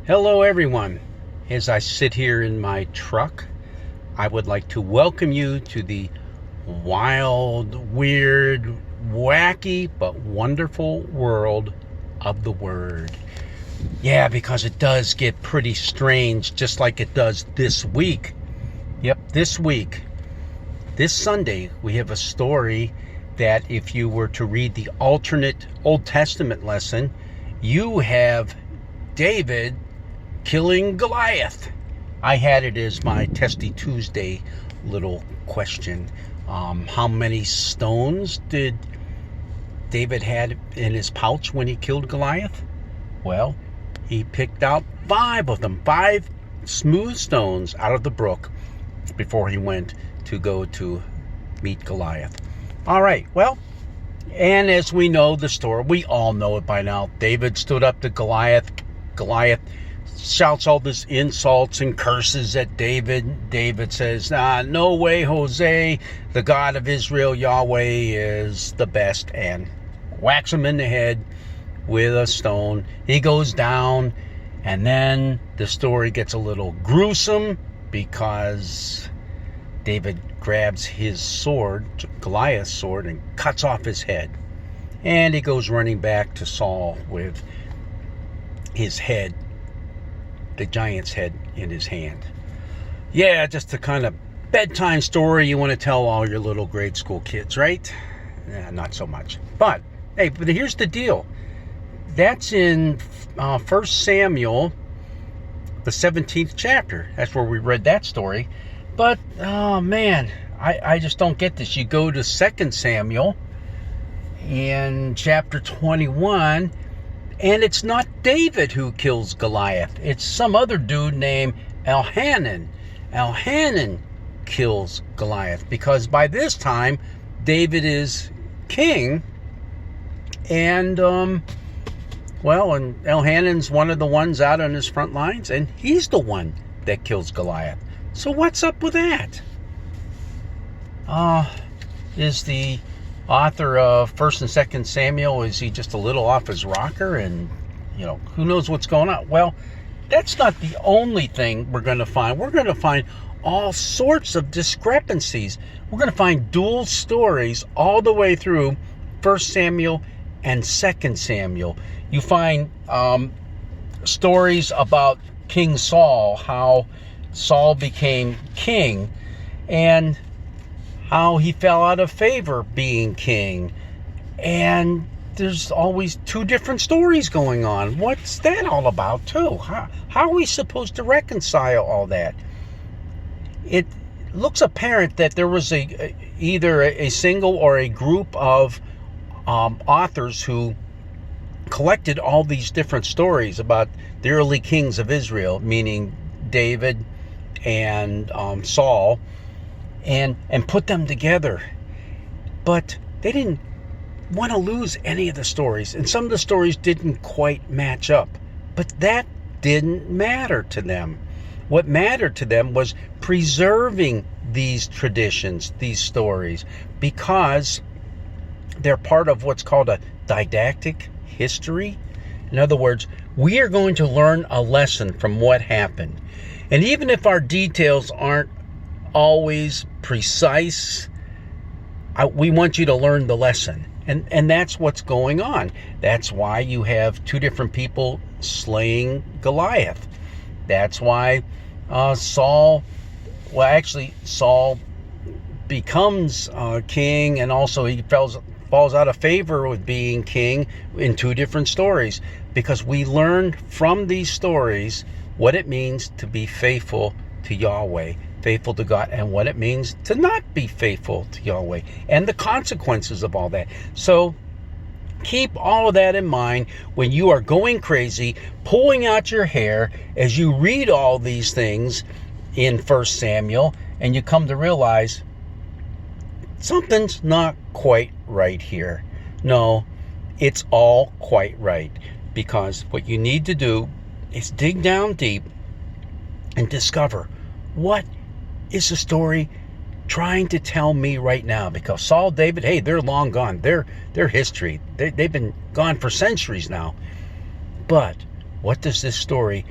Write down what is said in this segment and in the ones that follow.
Hello everyone. As I sit here in my truck, I would like to welcome you to the wild, weird, wacky, but wonderful world of the Word. Yeah, because it does get pretty strange, just like it does this week. Yep, this week. This Sunday, we have a story that if you were to read the alternate Old Testament lesson, you have David killing Goliath. I had it as my Testy Tuesday little question. How many stones did David had in his pouch when he killed Goliath? Well, he picked out 5 of them, 5 smooth stones out of the brook before he went to go to meet Goliath. All right, well, and as we know the story, we all know it by now. David stood up to Goliath. Goliath shouts all this insults and curses at David. David says, no way, Jose, the God of Israel, Yahweh, is the best, and whacks him in the head with a stone. He goes down, and then the story gets a little gruesome because David grabs his sword, Goliath's sword, and cuts off his head. And he goes running back to Saul with his head, the giant's head, in his hand. Yeah, just the kind of bedtime story you want to tell all your little grade school kids, right? Not so much. But, hey, but here's the deal. That's in 1 Samuel, the 17th chapter. That's where we read that story. But, oh man, I just don't get this. You go to 2 Samuel in chapter 21, and it's not David who kills Goliath. It's some other dude named Elhanan. Elhanan kills Goliath because by this time, David is king. And, and Elhanan's one of the ones out on his front lines, and he's the one that kills Goliath. So what's up with that? Is the author of 1 and 2 Samuel, is he just a little off his rocker and, who knows what's going on? Well, that's not the only thing we're going to find. We're going to find all sorts of discrepancies. We're going to find dual stories all the way through 1 Samuel and 2 Samuel. You find stories about King Saul, how Saul became king, and how he fell out of favor being king. And there's always 2 different stories going on. What's that all about, too? How are we supposed to reconcile all that? It looks apparent that there was either a single or a group of authors who collected all these different stories about the early kings of Israel, meaning David and Saul, and put them together. But they didn't want to lose any of the stories, and some of the stories didn't quite match up. But that didn't matter to them. What mattered to them was preserving these traditions, these stories, because they're part of what's called a didactic history. In other words, we are going to learn a lesson from what happened. And even if our details aren't always precise, we want you to learn the lesson. And that's what's going on. That's why you have 2 different people slaying Goliath. That's why Saul becomes king, and also he falls out of favor with being king in 2 different stories, because we learned from these stories what it means to be faithful to Yahweh, faithful to God, and what it means to not be faithful to Yahweh, and the consequences of all that. So keep all of that in mind when you are going crazy, pulling out your hair as you read all these things in 1 Samuel, and you come to realize something's not quite right here. No, it's all quite right, because what you need to do is dig down deep and discover, what is the story trying to tell me right now? Because Saul, David, hey, they're long gone. They're history. They've been gone for centuries now. But what does this story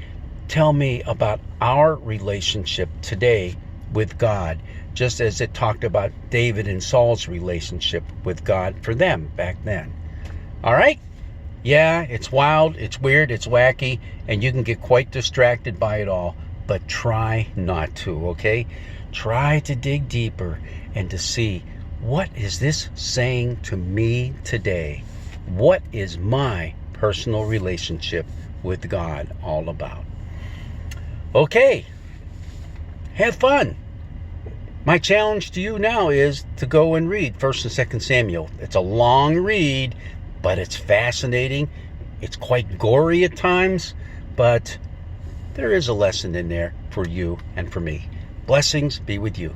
tell me about our relationship today with God, just as it talked about David and Saul's relationship with God for them back then. All right? Yeah, it's wild, it's weird, it's wacky, and you can get quite distracted by it all, but try not to, okay? Try to dig deeper and to see, what is this saying to me today? What is my personal relationship with God all about? Okay, have fun. My challenge to you now is to go and read 1st and 2nd Samuel. It's a long read, but it's fascinating. It's quite gory at times, but there is a lesson in there for you and for me. Blessings be with you.